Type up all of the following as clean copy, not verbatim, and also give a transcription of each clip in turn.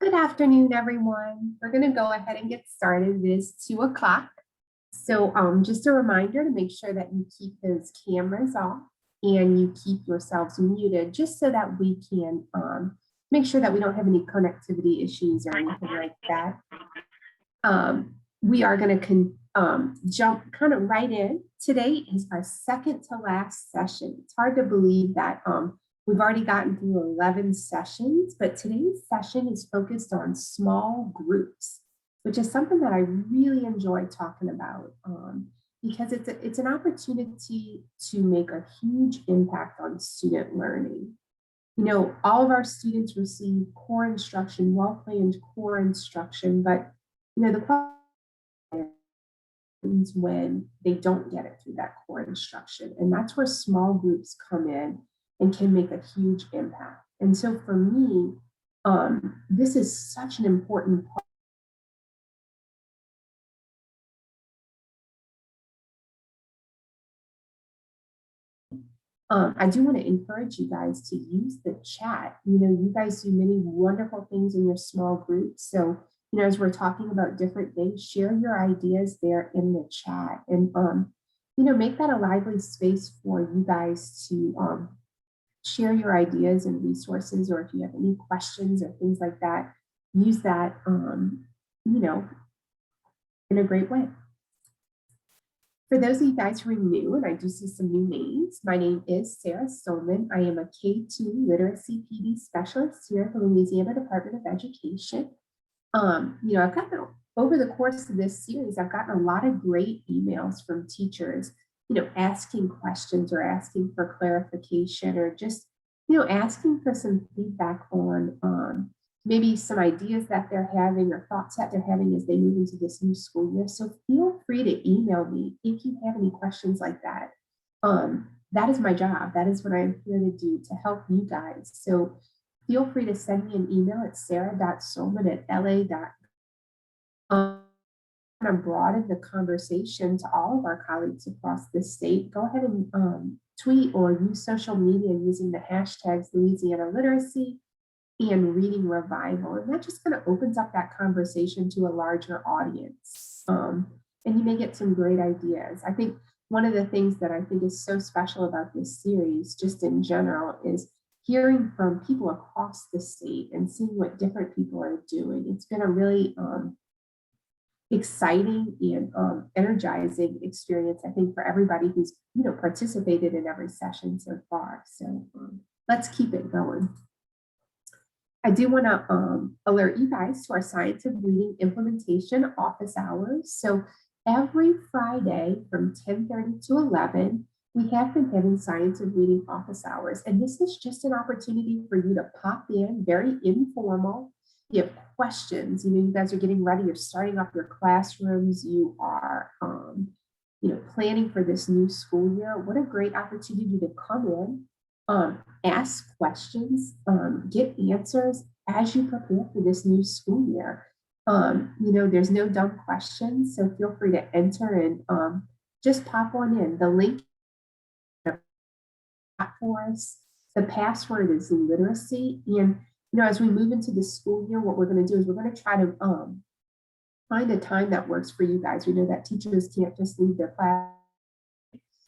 Good afternoon, everyone. We're going to go ahead and get started. It is 2 o'clock. So just a reminder to make sure that you keep those cameras off and you keep yourselves muted just so that we can make sure that we don't have any connectivity issues or anything like that. We are going to jump kind of right in. Today is our second to last session. It's hard to believe that we've already gotten through 11 sessions, but today's session is focused on small groups, which is something that I really enjoy talking about because it's an opportunity to make a huge impact on student learning. You know, all of our students receive core instruction, well-planned core instruction, but you know, the problem is when they don't get it through that core instruction. And that's where small groups come in and can make a huge impact. And so for me, this is such an important part. I do want to encourage you guys to use the chat. You know, you guys do many wonderful things in your small groups. So, you know, as we're talking about different things, share your ideas there in the chat and, you know, make that a lively space for you guys to share your ideas and resources, or if you have any questions or things like that, use that, you know, in a great way. For those of you guys who are new, and I do see some new names, my name is Sarah Stolman. I am a K-2 literacy PD specialist here at the Louisiana Department of Education. You know, I've gotten, over the course of this series, I've gotten a lot of great emails from teachers, you know, asking questions or asking for clarification or just, you know, asking for some feedback on maybe some ideas that they're having or thoughts that they're having as they move into this new school year. So feel free to email me if you have any questions like that. That is my job. That is what I'm here to do, to help you guys. So feel free to send me an email at sarah.solman@la.gov. To broaden the conversation to all of our colleagues across the state, go ahead and tweet or use social media using the hashtags Louisiana Literacy and Reading Revival. And that just kind of opens up that conversation to a larger audience. And you may get some great ideas. I think one of the things that I think is so special about this series, just in general, is hearing from people across the state and seeing what different people are doing. It's been a really exciting and energizing experience, I think, for everybody who's, you know, participated in every session so far. So let's keep it going. I do want to alert you guys to our Science of Reading implementation office hours. So every Friday from 10:30 to 11, we have been having Science of Reading office hours. And this is just an opportunity for you to pop in, very informal. You have questions, you know, you guys are getting ready, you're starting off your classrooms, you are, you know, planning for this new school year. What a great opportunity to come in, ask questions, get answers as you prepare for this new school year. You know, there's no dumb questions, so feel free to enter and just pop on in. The link for us, the password is literacy. And you know, as we move into the school year, what we're going to do is we're going to try to find a time that works for you guys. We know that teachers can't just leave their class.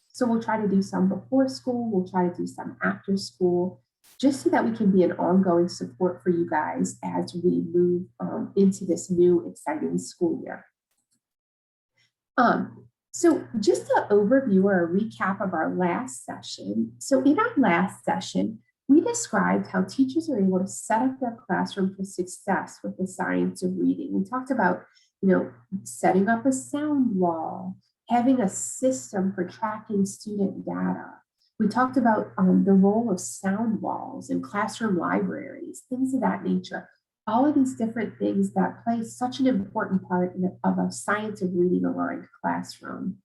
So we'll try to do some before school. We'll try to do some after school, just so that we can be an ongoing support for you guys as we move into this new exciting school year. So just an overview or a recap of our last session. So in our last session, we described how teachers are able to set up their classroom for success with the science of reading. We talked about, you know, setting up a sound wall, having a system for tracking student data. We talked about the role of sound walls and classroom libraries, things of that nature. All of these different things that play such an important part of a science of reading aligned classroom.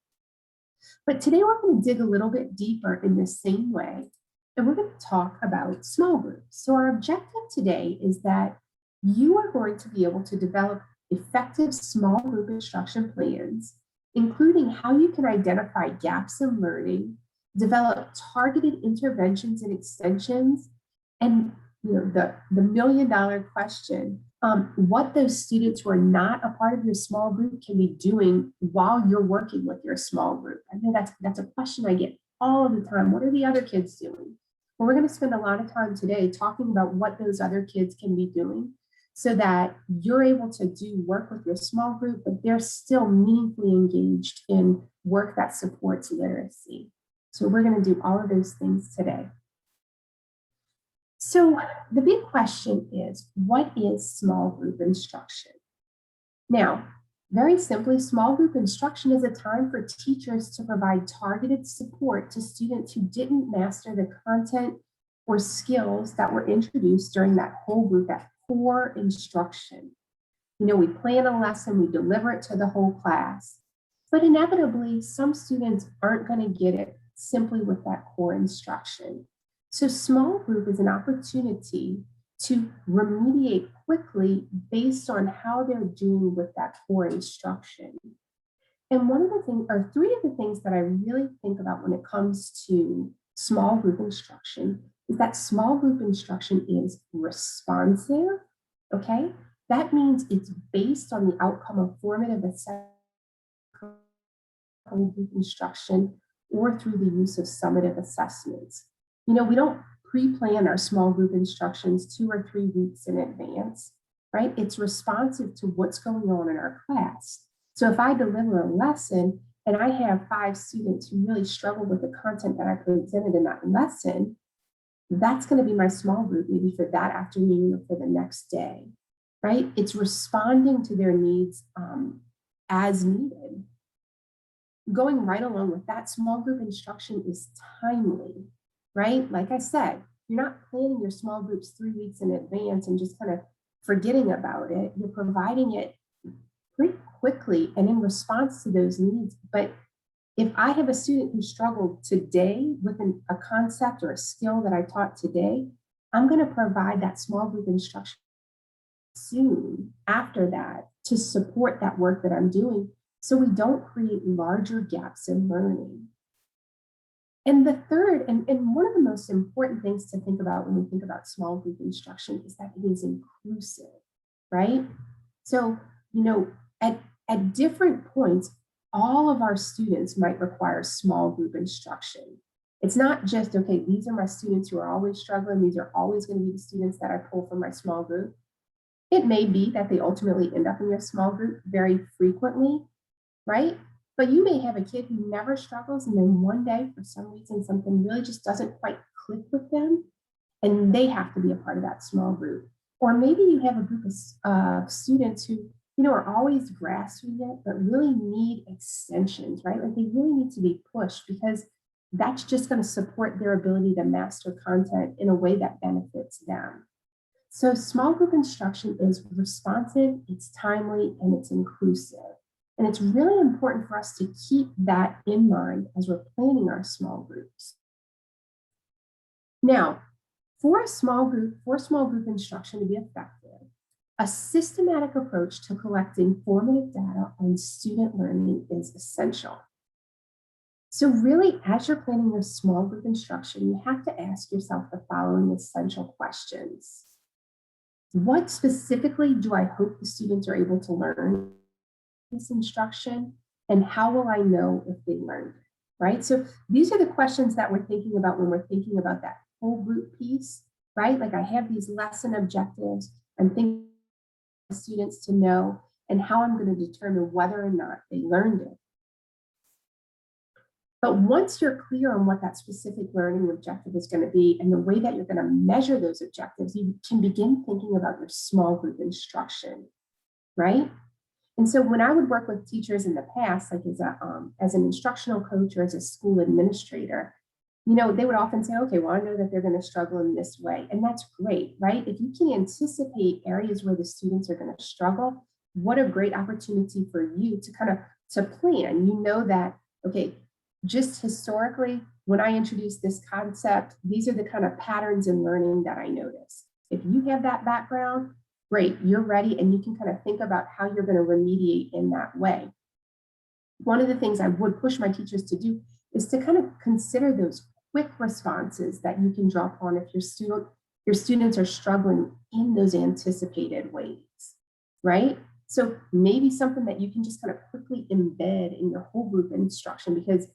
But today we're going to dig a little bit deeper in the same way. And we're going to talk about small groups. So our objective today is that you are going to be able to develop effective small group instruction plans, including how you can identify gaps in learning, develop targeted interventions and extensions, and the $1 million question, what those students who are not a part of your small group can be doing while you're working with your small group. I know that's a question I get all of the time. What are the other kids doing? Well, we're going to spend a lot of time today talking about what those other kids can be doing so that you're able to do work with your small group, but they're still meaningfully engaged in work that supports literacy. So we're going to do all of those things today. So the big question is, what is small group instruction? Now, very simply, small group instruction is a time for teachers to provide targeted support to students who didn't master the content or skills that were introduced during that whole group, that core instruction. We plan a lesson, we deliver it to the whole class, but inevitably, some students aren't going to get it simply with that core instruction. So small group is an opportunity to remediate quickly based on how they're doing with that core instruction. And one of the things, or three of the things that I really think about when it comes to small group instruction is that small group instruction is responsive, okay? That means it's based on the outcome of formative assessment group instruction or through the use of summative assessments. We don't pre-plan our small group instructions 2 or 3 weeks in advance, right? It's responsive to what's going on in our class. So if I deliver a lesson and I have 5 students who really struggle with the content that I presented in that lesson, that's going to be my small group, maybe for that afternoon or for the next day, right? It's responding to their needs as needed. Going right along with that, small group instruction is timely, right? Like I said, you're not planning your small groups 3 weeks in advance and just kind of forgetting about it. You're providing it pretty quickly and in response to those needs. But if I have a student who struggled today with a concept or a skill that I taught today, I'm going to provide that small group instruction soon after that to support that work that I'm doing so we don't create larger gaps in learning. And the third, and one of the most important things to think about when we think about small group instruction is that it is inclusive, right? So, at different points, all of our students might require small group instruction. It's not just, okay, these are my students who are always struggling. These are always going to be the students that I pull from my small group. It may be that they ultimately end up in your small group very frequently, right? But you may have a kid who never struggles, and then one day, for some reason, something really just doesn't quite click with them, and they have to be a part of that small group. Or maybe you have a group of students who, are always grasping it, but really need extensions, right? Like they really need to be pushed because that's just going to support their ability to master content in a way that benefits them. So small group instruction is responsive, it's timely, and it's inclusive. And it's really important for us to keep that in mind as we're planning our small groups. Now, for small group instruction to be effective, a systematic approach to collecting formative data on student learning is essential. So really, as you're planning your small group instruction, you have to ask yourself the following essential questions. What specifically do I hope the students are able to learn this instruction, and how will I know if they learned it, right? So these are the questions that we're thinking about when we're thinking about that whole group piece, right? Like I have these lesson objectives, I'm thinking students to know and how I'm going to determine whether or not they learned it. But once you're clear on what that specific learning objective is going to be and the way that you're going to measure those objectives, you can begin thinking about your small group instruction, right? And so when I would work with teachers in the past, like as an instructional coach or as a school administrator, they would often say, okay, well, I know that they're going to struggle in this way. And that's great, right? If you can anticipate areas where the students are going to struggle, what a great opportunity for you to kind of to plan. That, okay, just historically, when I introduce this concept, these are the kind of patterns in learning that I notice. If you have that background, great, you're ready, and you can kind of think about how you're going to remediate in that way. One of the things I would push my teachers to do is to kind of consider those quick responses that you can draw upon if your Your students are struggling in those anticipated ways, right? So maybe something that you can just kind of quickly embed in your whole group instruction, because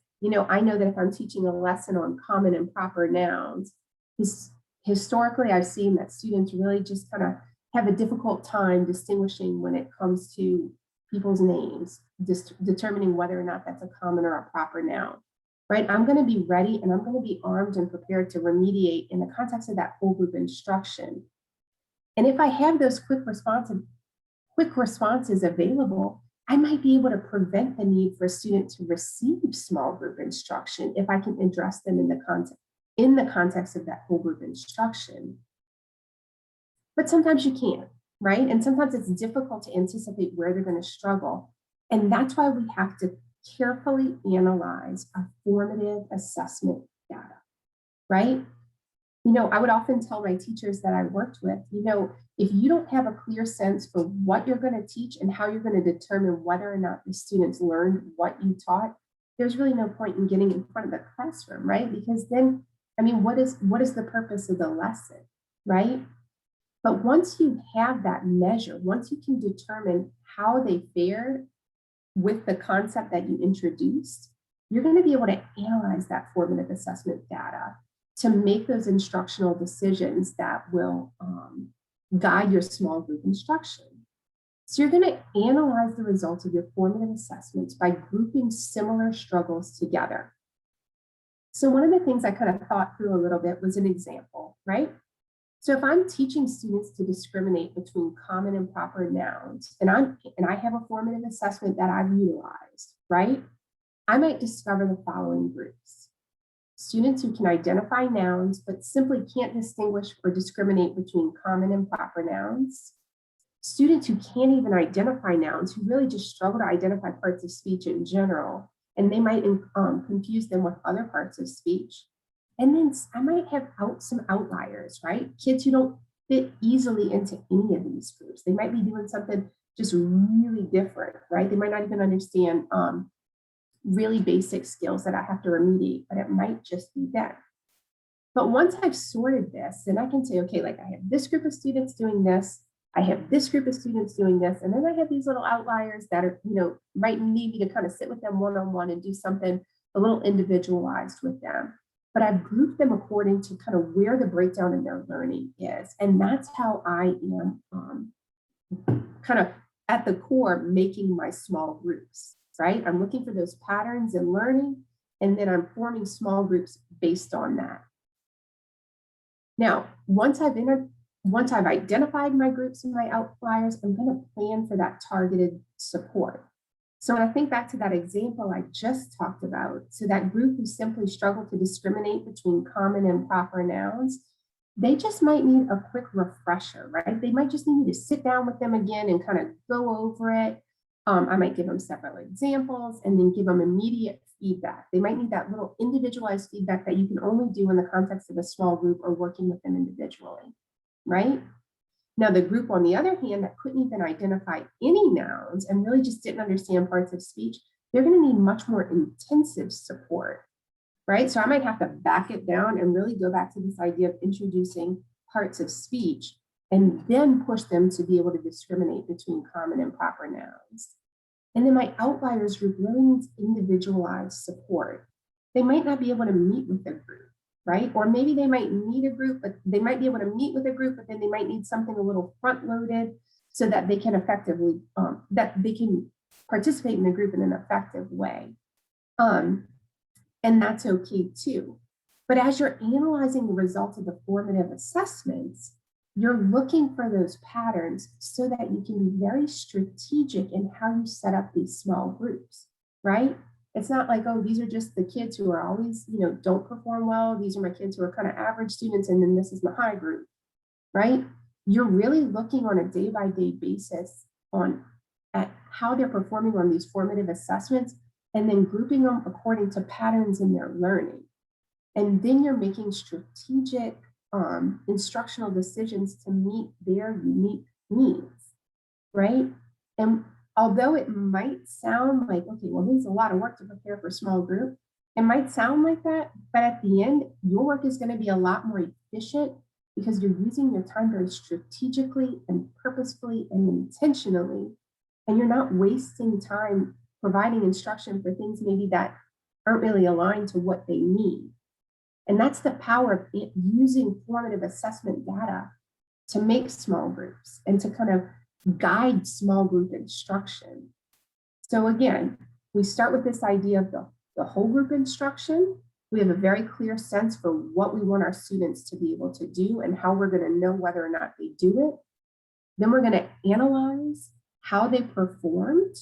I know that if I'm teaching a lesson on common and proper nouns, historically I've seen that students really just kind of have a difficult time distinguishing when it comes to people's names, determining whether or not that's a common or a proper noun, right? I'm going to be ready and I'm going to be armed and prepared to remediate in the context of that whole group instruction. And if I have those quick responses available, I might be able to prevent the need for a student to receive small group instruction if I can address them in the context of that whole group instruction. But sometimes you can't, right? And sometimes it's difficult to anticipate where they're going to struggle. And that's why we have to carefully analyze our formative assessment data, right? I would often tell my teachers that I worked with, if you don't have a clear sense for what you're going to teach and how you're going to determine whether or not the students learned what you taught, there's really no point in getting in front of the classroom, right? Because then, what is the purpose of the lesson, right? But once you have that measure, once you can determine how they fared with the concept that you introduced, you're going to be able to analyze that formative assessment data to make those instructional decisions that will guide your small group instruction. So you're going to analyze the results of your formative assessments by grouping similar struggles together. So one of the things I kind of thought through a little bit was an example, right? So if I'm teaching students to discriminate between common and proper nouns, and I have a formative assessment that I've utilized, right? I might discover the following groups. Students who can identify nouns, but simply can't distinguish or discriminate between common and proper nouns. Students who can't even identify nouns, who really just struggle to identify parts of speech in general, and they might confuse them with other parts of speech. And then I might have some outliers, right? Kids who don't fit easily into any of these groups. They might be doing something just really different, right? They might not even understand really basic skills that I have to remediate, but it might just be them. But once I've sorted this, then I can say, okay, like I have this group of students doing this, I have this group of students doing this, and then I have these little outliers that are, might need me to kind of sit with them one-on-one and do something a little individualized with them. But I've grouped them according to kind of where the breakdown in their learning is. And that's how I am kind of at the core making my small groups, right? I'm looking for those patterns in learning, and then I'm forming small groups based on that. Now, once I've identified my groups and my outliers, I'm going to plan for that targeted support. So when I think back to that example I just talked about, so that group who simply struggle to discriminate between common and proper nouns, they just might need a quick refresher, right? They might just need me to sit down with them again and kind of go over it. I might give them several examples and then give them immediate feedback. They might need that little individualized feedback that you can only do in the context of a small group or working with them individually, right? Now, the group, on the other hand, that couldn't even identify any nouns and really just didn't understand parts of speech, they're going to need much more intensive support, right? So I might have to back it down and really go back to this idea of introducing parts of speech and then push them to be able to discriminate between common and proper nouns. And then my outliers group really needs individualized support. They might not be able to meet with the group, right? Or maybe they might need a group, but they might be able to meet with a group, but then they might need something a little front-loaded so that they can effectively, that they can participate in the group in an effective way. And that's okay too. But as you're analyzing the results of the formative assessments, you're looking for those patterns so that you can be very strategic in how you set up these small groups, right? It's not like, oh, these are just the kids who are always, don't perform well. These are my kids who are kind of average students, and then this is my high group, right? You're really looking on a day-by-day basis at how they're performing on these formative assessments, and then grouping them according to patterns in their learning. And then you're making strategic instructional decisions to meet their unique needs, right? And although it might sound like, okay, well, there's a lot of work to prepare for a small group, it might sound like that, but at the end, your work is going to be a lot more efficient because you're using your time very strategically and purposefully and intentionally, and you're not wasting time providing instruction for things maybe that aren't really aligned to what they need. And that's the power of using formative assessment data to make small groups and to kind of guide small group instruction. So again, we start with this idea of the whole group instruction. We have a very clear sense for what we want our students to be able to do and how we're going to know whether or not they do it. Then we're going to analyze how they performed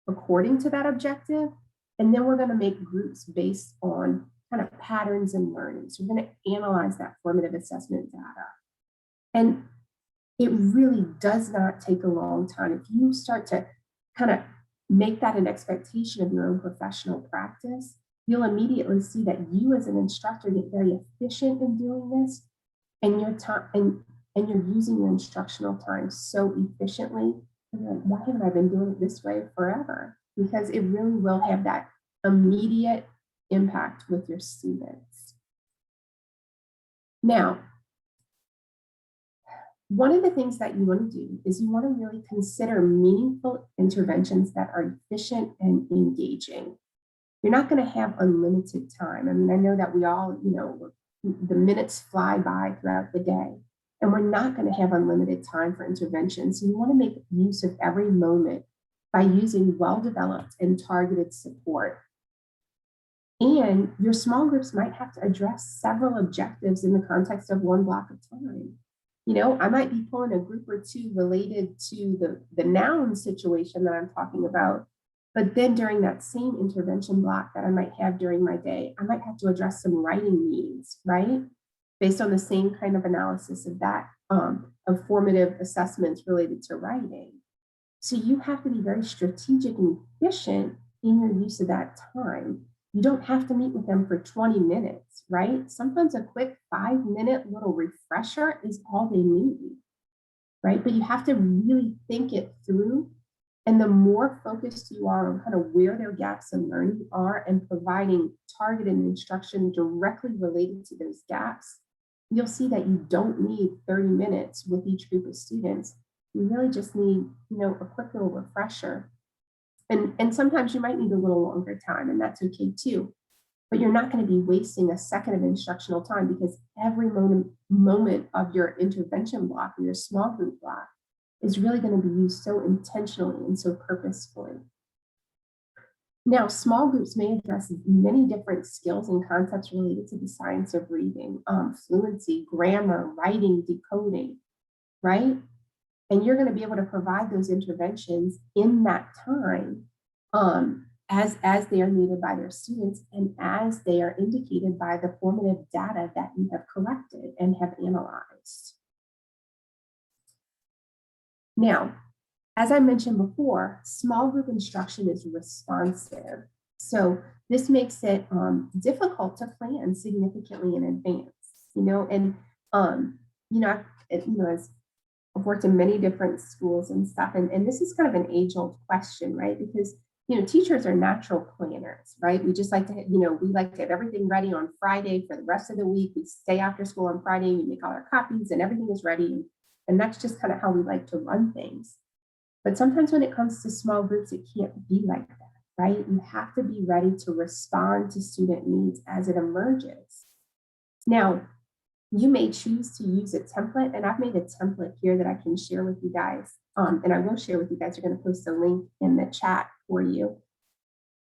according to that objective. And then we're going to make groups based on kind of patterns and learning. So we're going to analyze that formative assessment data. And it really does not take a long time. If you start to kind of make that an expectation of your own professional practice, you'll immediately see that you as an instructor get very efficient in doing this, and your time and you're using your instructional time so efficiently. And like, why haven't I been doing it this way forever? Because it really will have that immediate impact with your students. Now, one of the things that you want to do is you want to really consider meaningful interventions that are efficient and engaging. You're not going to have unlimited time. I mean, I know that we all, the minutes fly by throughout the day, and we're not going to have unlimited time for interventions. So you want to make use of every moment by using well-developed and targeted support. And your small groups might have to address several objectives in the context of one block of time. I might be pulling a group or two related to the noun situation that I'm talking about, but then during that same intervention block that I might have during my day, I might have to address some writing needs, right? Based on the same kind of analysis of that, of formative assessments related to writing. So you have to be very strategic and efficient in your use of that time. You don't have to meet with them for 20 minutes, right? Sometimes a quick 5-minute little refresher is all they need, right? But you have to really think it through. And the more focused you are on kind of where their gaps in learning are and providing targeted instruction directly related to those gaps, you'll see that you don't need 30 minutes with each group of students. You really just need, a quick little refresher. And sometimes you might need a little longer time, and that's okay too. But you're not going to be wasting a second of instructional time, because every moment of your intervention block or your small group block is really going to be used so intentionally and so purposefully. Now, small groups may address many different skills and concepts related to the science of reading, fluency, grammar, writing, decoding, right? And you're going to be able to provide those interventions in that time as they are needed by their students and as they are indicated by the formative data that you have collected and have analyzed. Now, as I mentioned before, small group instruction is responsive. So this makes it difficult to plan significantly in advance, as I've worked in many different schools and stuff. And this is kind of an age-old question, right? Because, teachers are natural planners, right? We just like to, we like to have everything ready on Friday for the rest of the week. We stay after school on Friday, we make all our copies and everything is ready. And that's just kind of how we like to run things. But sometimes when it comes to small groups, it can't be like that, right? You have to be ready to respond to student needs as it emerges. Now, you may choose to use a template, and I've made a template here that I can share with you guys. And I will share with you guys. You're going to post a link in the chat for you.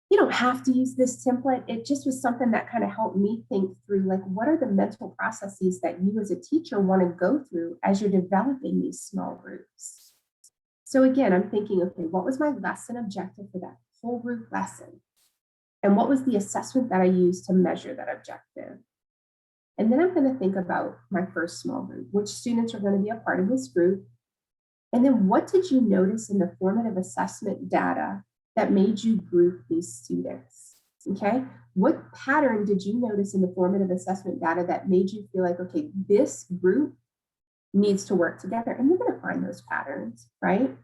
You don't have to use this template. It just was something that kind of helped me think through, like, what are the mental processes that you as a teacher want to go through as you're developing these small groups? So again, I'm thinking, okay, what was my lesson objective for that whole group lesson? And what was the assessment that I used to measure that objective? And then I'm going to think about my first small group, which students are going to be a part of this group. And then what did you notice in the formative assessment data that made you group these students? Okay, what pattern did you notice in the formative assessment data that made you feel like, okay, this group needs to work together? And you're going to find those patterns, right?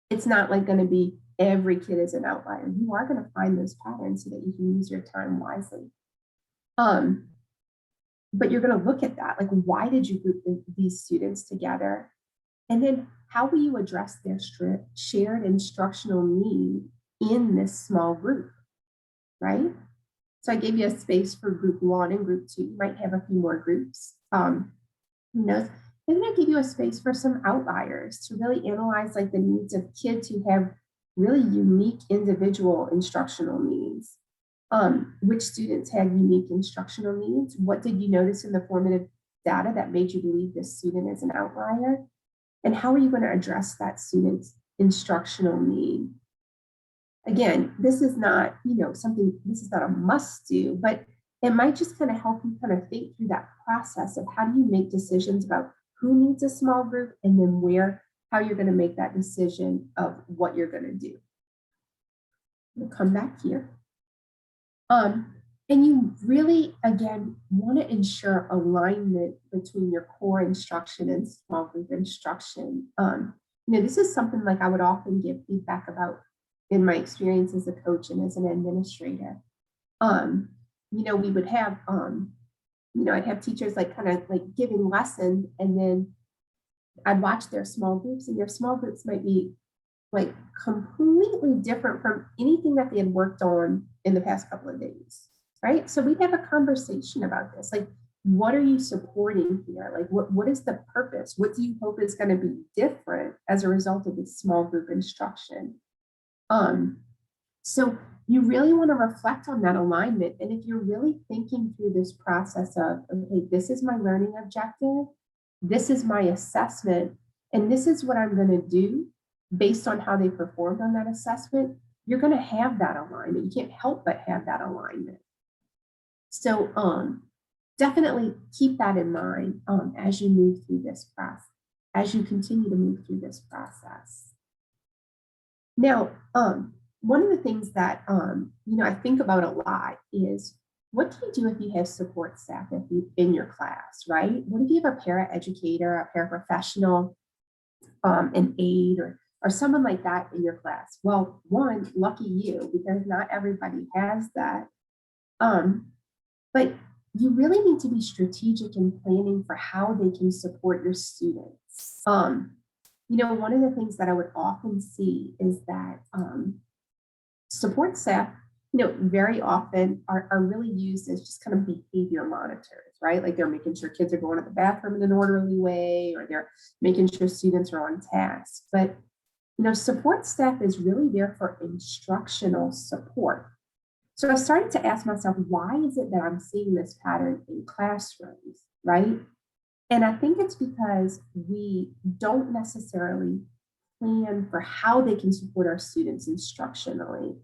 It's not like going to be every kid is an outlier. You are going to find those patterns so that you can use your time wisely. But you're going to look at that, like, why did you group these students together? And then how will you address their shared instructional need in this small group, right? So I gave you a space for group 1 and group 2. You might have a few more groups. Who knows? And then I give you a space for some outliers to really analyze like the needs of kids who have really unique individual instructional needs. Which students had unique instructional needs? What did you notice in the formative data that made you believe this student is an outlier? And how are you going to address that student's instructional need? Again, this is not, this is not a must do, but it might just kind of help you kind of think through that process of how do you make decisions about who needs a small group and then how you're going to make that decision of what you're going to do. We'll come back here. And you really, again, want to ensure alignment between your core instruction and small group instruction. This is something like I would often give feedback about in my experience as a coach and as an administrator. We would have, I'd have teachers like kind of like giving lessons, and then I'd watch their small groups, and their small groups might be like completely different from anything that they had worked on in the past couple of days, right? So we'd have a conversation about this. Like, what are you supporting here? Like, what is the purpose? What do you hope is going to be different as a result of this small group instruction? So you really want to reflect on that alignment. And if you're really thinking through this process of, okay, this is my learning objective, this is my assessment, and this is what I'm going to do based on how they performed on that assessment, you're going to have that alignment. You can't help but have that alignment. So definitely keep that in mind as you move through this process, as you continue to move through this process. Now, one of the things that I think about a lot is, what do you do if you have support staff in your class, right? What if you have a paraeducator, a paraprofessional, an aide, or someone like that in your class? Well, one, lucky you, because not everybody has that. But you really need to be strategic in planning for how they can support your students. One of the things that I would often see is that support staff, very often are really used as just kind of behavior monitors, right? Like they're making sure kids are going to the bathroom in an orderly way, or they're making sure students are on task. But, support staff is really there for instructional support. So I started to ask myself, why is it that I'm seeing this pattern in classrooms, right? And I think it's because we don't necessarily plan for how they can support our students instructionally.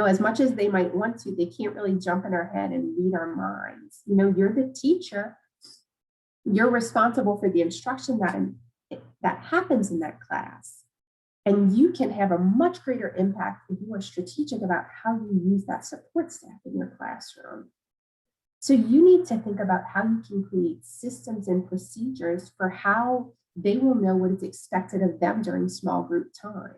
As much as they might want to, they can't really jump in our head and read our minds. You're the teacher. You're responsible for the instruction that happens in that class. And you can have a much greater impact if you are strategic about how you use that support staff in your classroom. So you need to think about how you can create systems and procedures for how they will know what is expected of them during small group time.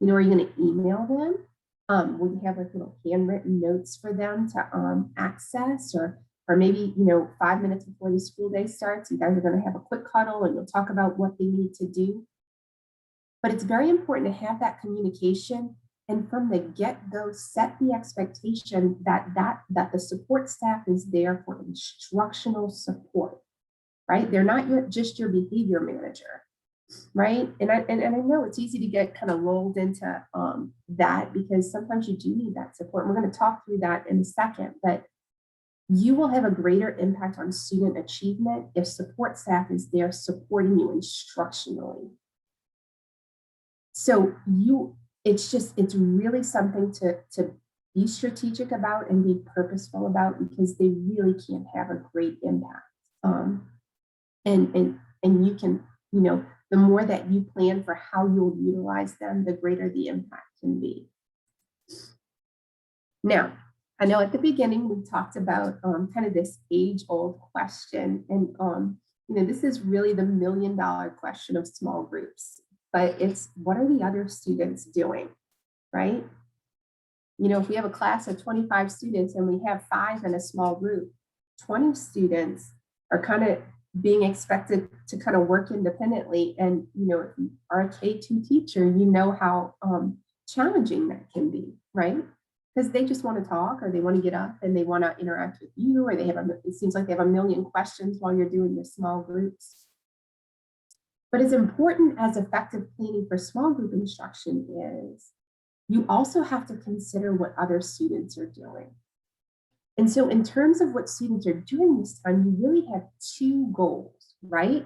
Are you going to email them? Will you have like little handwritten notes for them to access, or maybe 5 minutes before the school day starts, you guys are going to have a quick huddle and you'll talk about what they need to do. But it's very important to have that communication, and from the get-go, set the expectation that the support staff is there for instructional support, right? They're not just your behavior manager, right? And I know it's easy to get kind of lulled into that, because sometimes you do need that support. And we're going to talk through that in a second, but you will have a greater impact on student achievement if support staff is there supporting you instructionally. So it's really something to be strategic about and be purposeful about, because they really can have a great impact. And you can, the more that you plan for how you'll utilize them, the greater the impact can be. Now, I know at the beginning we talked about kind of this age-old question, and this is really the million-dollar question of small groups. But it's, what are the other students doing, right? If we have a class of 25 students and we have 5 in a small group, 20 students are kind of being expected to kind of work independently. And, if you are a K-2 teacher, you know how challenging that can be, right? Because they just want to talk, or they want to get up and they want to interact with you, or it seems like they have a million questions while you're doing your small groups. But as important as effective planning for small group instruction is, you also have to consider what other students are doing. And so in terms of what students are doing this time, you really have two goals, right?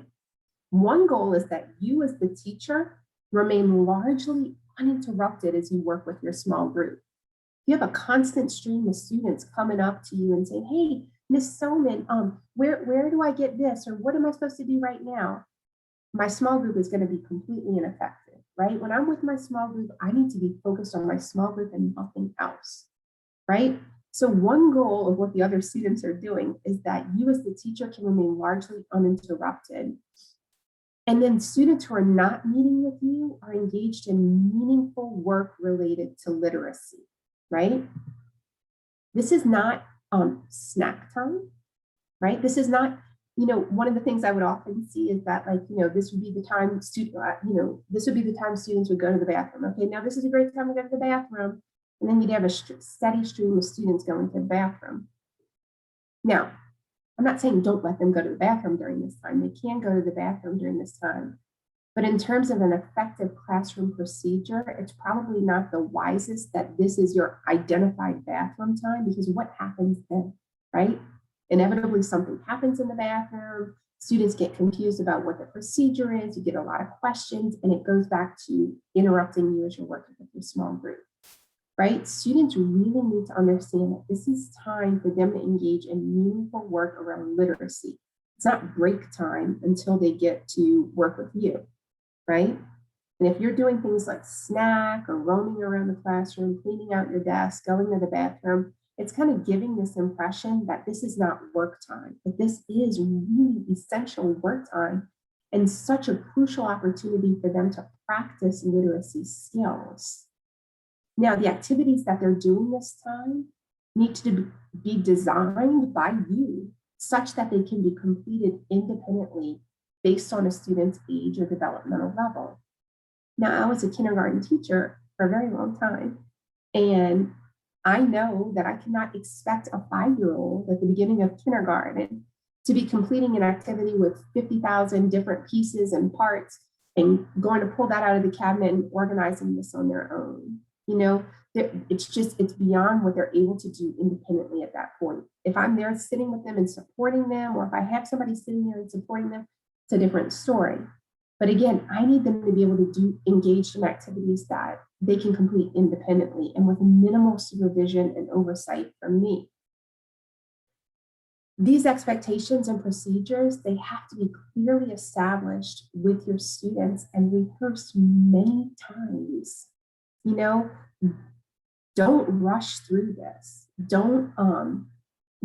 One goal is that you as the teacher remain largely uninterrupted as you work with your small group. You have a constant stream of students coming up to you and saying, hey, Miss Soman, where do I get this? Or what am I supposed to do right now? My small group is going to be completely ineffective, right? When I'm with my small group, I need to be focused on my small group and nothing else, right? So one goal of what the other students are doing is that you as the teacher can remain largely uninterrupted. And then students who are not meeting with you are engaged in meaningful work related to literacy, right? This is not snack time, right? This is not, one of the things I would often see is that, like, this would be the time this would be the time students would go to the bathroom. Okay, now this is a great time to go to the bathroom. And then you'd have a steady stream of students going to the bathroom. Now, I'm not saying don't let them go to the bathroom during this time. They can go to the bathroom during this time. But in terms of an effective classroom procedure, it's probably not the wisest that this is your identified bathroom time, because what happens then, right? Inevitably, something happens in the bathroom. Students get confused about what the procedure is. You get a lot of questions, and it goes back to interrupting you as you're working with your small group, right? Students really need to understand that this is time for them to engage in meaningful work around literacy. It's not break time until they get to work with you, right? And if you're doing things like snack or roaming around the classroom, cleaning out your desk, going to the bathroom, it's kind of giving this impression that this is not work time, but this is really essential work time and such a crucial opportunity for them to practice literacy skills. Now, the activities that they're doing this time need to be designed by you such that they can be completed independently based on a student's age or developmental level. Now, I was a kindergarten teacher for a very long time, and I know that I cannot expect a 5-year-old at the beginning of kindergarten to be completing an activity with 50,000 different pieces and parts and going to pull that out of the cabinet and organizing this on their own. It's beyond what they're able to do independently at that point. If I'm there sitting with them and supporting them, or if I have somebody sitting there and supporting them, it's a different story. But again, I need them to be able to engage in activities that they can complete independently and with minimal supervision and oversight from me. These expectations and procedures, they have to be clearly established with your students and rehearsed many times. Don't rush through this. Don't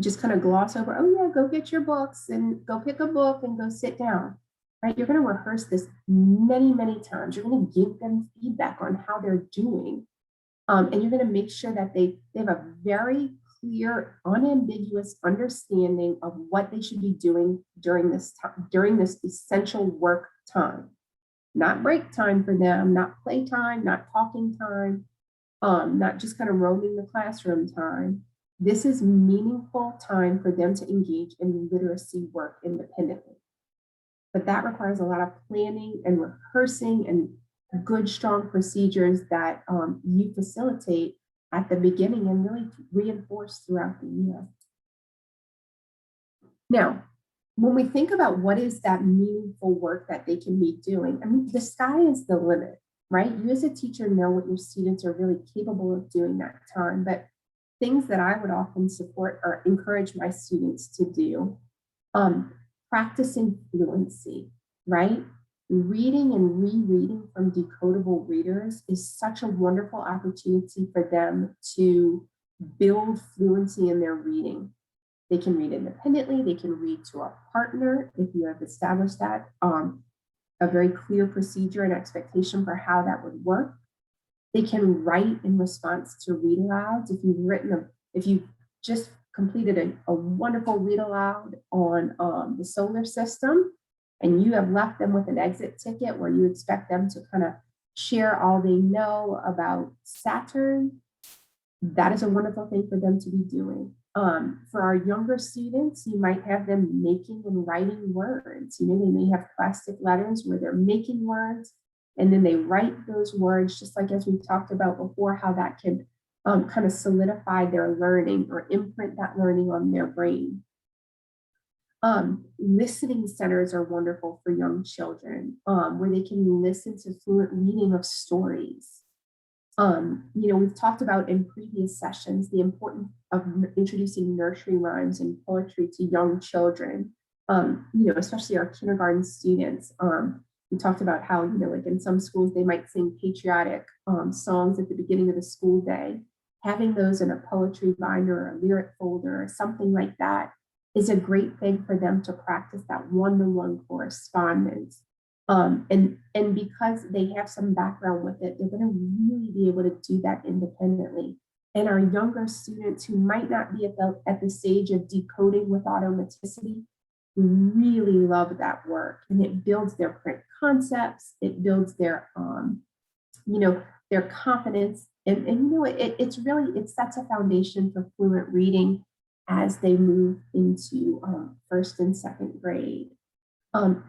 just kind of gloss over, oh yeah, go get your books and go pick a book and go sit down. Right? You're going to rehearse this many, many times. You're going to give them feedback on how they're doing. And you're going to make sure that they have a very clear, unambiguous understanding of what they should be doing during this time, during this essential work time. Not break time for them, not play time, not talking time, not just kind of roaming the classroom time. This is meaningful time for them to engage in literacy work independently. But that requires a lot of planning and rehearsing and good, strong procedures that you facilitate at the beginning and really reinforce throughout the year. Now, when we think about what is that meaningful work that they can be doing, I mean, the sky is the limit, right? You as a teacher know what your students are really capable of doing that time, but things that I would often support or encourage my students to do, practicing fluency, right? Reading and rereading from decodable readers is such a wonderful opportunity for them to build fluency in their reading. They can read independently, they can read to a partner if you have established that, a very clear procedure and expectation for how that would work. They can write in response to read alouds. If you've just completed a wonderful read aloud on the solar system, and you have left them with an exit ticket where you expect them to kind of share all they know about Saturn, that is a wonderful thing for them to be doing. For our younger students, you might have them making and writing words. You know, they may have plastic letters where they're making words and then they write those words, just like as we talked about before, how that can kind of solidify their learning or imprint that learning on their brain. Listening centers are wonderful for young children, where they can listen to fluent reading of stories. You know, we've talked about in previous sessions the importance of introducing nursery rhymes and poetry to young children, you know, especially our kindergarten students. We talked about how, you know, like in some schools, they might sing patriotic songs at the beginning of the school day. Having those in a poetry binder or a lyric folder or something like that is a great thing for them to practice that one-to-one correspondence. And because they have some background with it, they're going to really be able to do that independently. And our younger students who might not be at the stage of decoding with automaticity really love that work, and it builds their print concepts. It builds their, you know, their confidence, and you know, it sets a foundation for fluent reading as they move into first and second grade.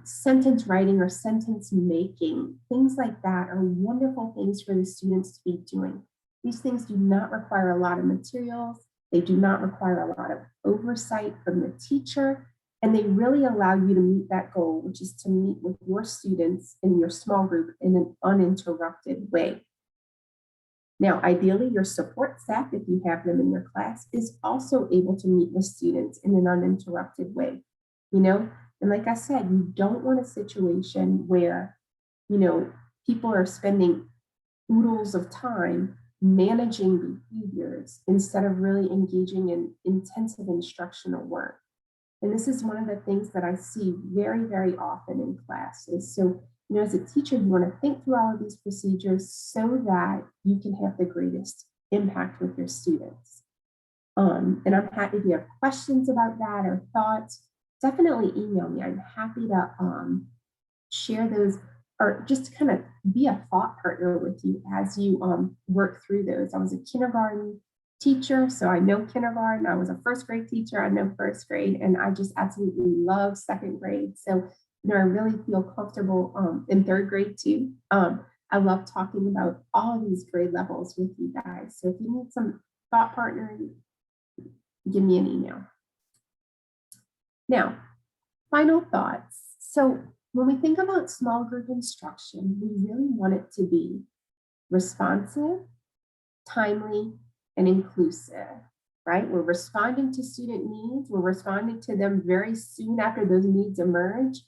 Sentence writing or sentence making, things like that are wonderful things for the students to be doing. These things do not require a lot of materials. They do not require a lot of oversight from the teacher, and they really allow you to meet that goal, which is to meet with your students in your small group in an uninterrupted way. Now, ideally, your support staff, if you have them in your class, is also able to meet with students in an uninterrupted way. You know, and like I said, you don't want a situation where, you know, people are spending oodles of time managing behaviors instead of really engaging in intensive instructional work. And this is one of the things that I see very, very often in classes. So, you know, as a teacher, you want to think through all of these procedures so that you can have the greatest impact with your students. And I'm happy if you have questions about that or thoughts, definitely email me. I'm happy to share those or just kind of be a thought partner with you as you work through those. I was a kindergarten teacher, so I know kindergarten. I was a first grade teacher, I know first grade, and I just absolutely love second grade. So, you know, I really feel comfortable in third grade too. I love talking about all of these grade levels with you guys. So if you need some thought partnering, give me an email. Now, final thoughts. So when we think about small group instruction, we really want it to be responsive, timely, and inclusive, right? We're responding to student needs. We're responding to them very soon after those needs emerge.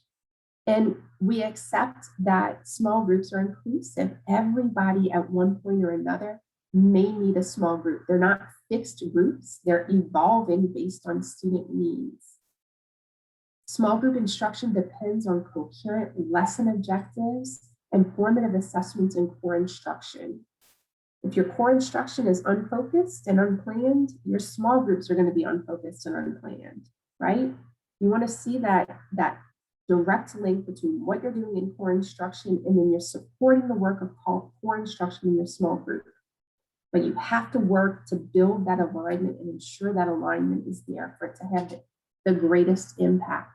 And we accept that small groups are inclusive. Everybody at one point or another may need a small group. They're not fixed groups. They're evolving based on student needs. Small group instruction depends on coherent lesson objectives and formative assessments in core instruction. If your core instruction is unfocused and unplanned, your small groups are going to be unfocused and unplanned, right? You want to see that direct link between what you're doing in core instruction and then you're supporting the work of core instruction in your small group. But you have to work to build that alignment and ensure that alignment is there for it to have the greatest impact.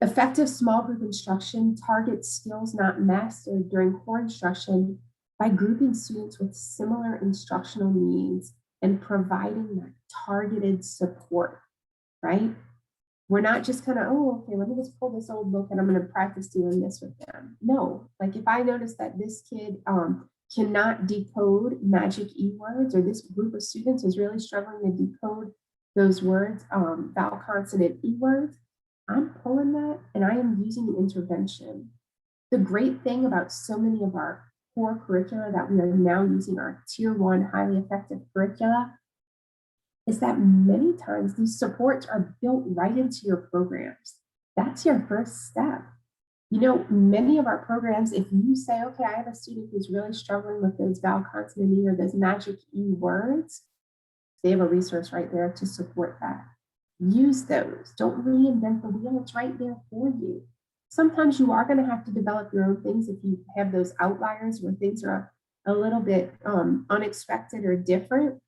Effective small group instruction targets skills not mastered during core instruction by grouping students with similar instructional needs and providing that targeted support, right? We're not just kind of, oh, okay, let me just pull this old book and I'm going to practice doing this with them. No, like if I notice that this kid cannot decode magic E words, or this group of students is really struggling to decode those words, vowel, consonant, E words, I'm pulling that and I am using an intervention. The great thing about so many of our core curricula that we are now using, our tier 1 highly effective curricula, is that many times these supports are built right into your programs. That's your first step. You know, many of our programs, if you say, okay, I have a student who's really struggling with those vowel, consonant, E or those magic E words, They have a resource right there to support that. Use those. Don't reinvent the wheel. It's right there for you. Sometimes you are going to have to develop your own things if you have those outliers where things are a little bit unexpected or different.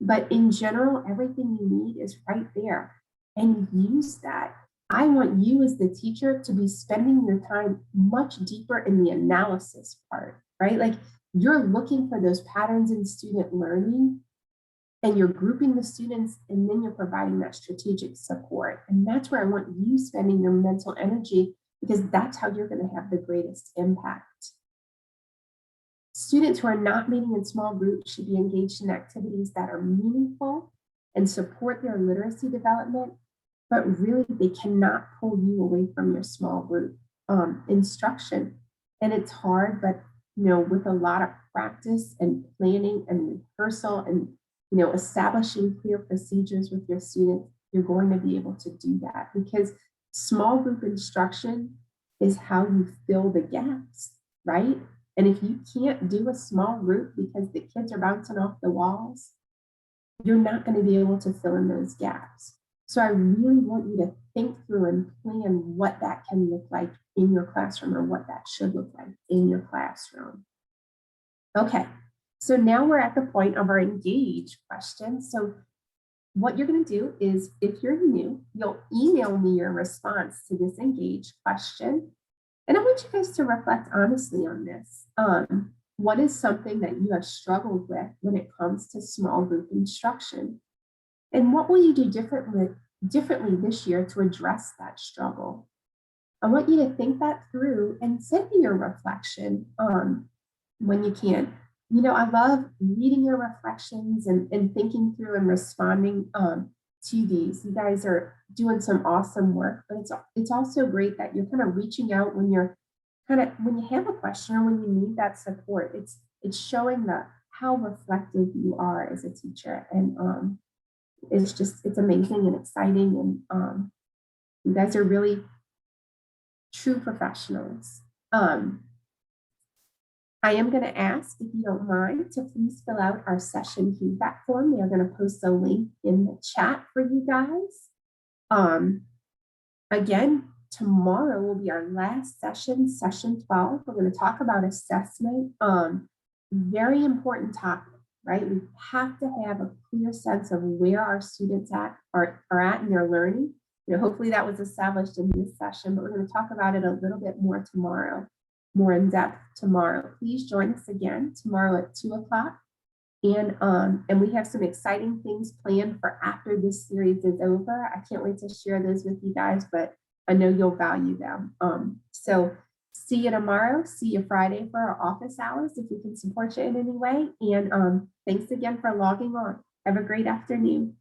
But in general, everything you need is right there, and use that. I want you as the teacher to be spending your time much deeper in the analysis part, right? Like you're looking for those patterns in student learning and you're grouping the students and then you're providing that strategic support. And that's where I want you spending your mental energy because that's how you're going to have the greatest impact. Students who are not meeting in small groups should be engaged in activities that are meaningful and support their literacy development, but really they cannot pull you away from your small group instruction. And it's hard, but with a lot of practice and planning and rehearsal and establishing clear procedures with your students, you're going to be able to do that because small group instruction is how you fill the gaps, right? And if you can't do a small group because the kids are bouncing off the walls, you're not going to be able to fill in those gaps. So I really want you to think through and plan what that can look like in your classroom or what that should look like in your classroom. Okay, so now we're at the point of our engage question. So what you're going to do is, if you're new, you'll email me your response to this engage question. And I want you guys to reflect honestly on this. What is something that you have struggled with when it comes to small group instruction? And what will you do differently this year to address that struggle? I want you to think that through and send me your reflection when you can. I love reading your reflections and thinking through and responding to these. You guys are doing some awesome work, but it's also great that you're kind of reaching out when you have a question or when you need that support. It's showing how reflective you are as a teacher, and it's amazing and exciting, and you guys are really true professionals. I am going to ask, if you don't mind, to please fill out our session feedback form. We are going to post a link in the chat for you guys. Again, tomorrow will be our last session, session 12. We're going to talk about assessment. Very important topic, right? We have to have a clear sense of where our students are at in their learning. Hopefully that was established in this session, but we're going to talk about it a little bit more tomorrow. More in depth tomorrow. Please join us again tomorrow at 2 o'clock. And we have some exciting things planned for after this series is over. I can't wait to share those with you guys, but I know you'll value them. So see you tomorrow. See you Friday for our office hours if we can support you in any way. And thanks again for logging on. Have a great afternoon.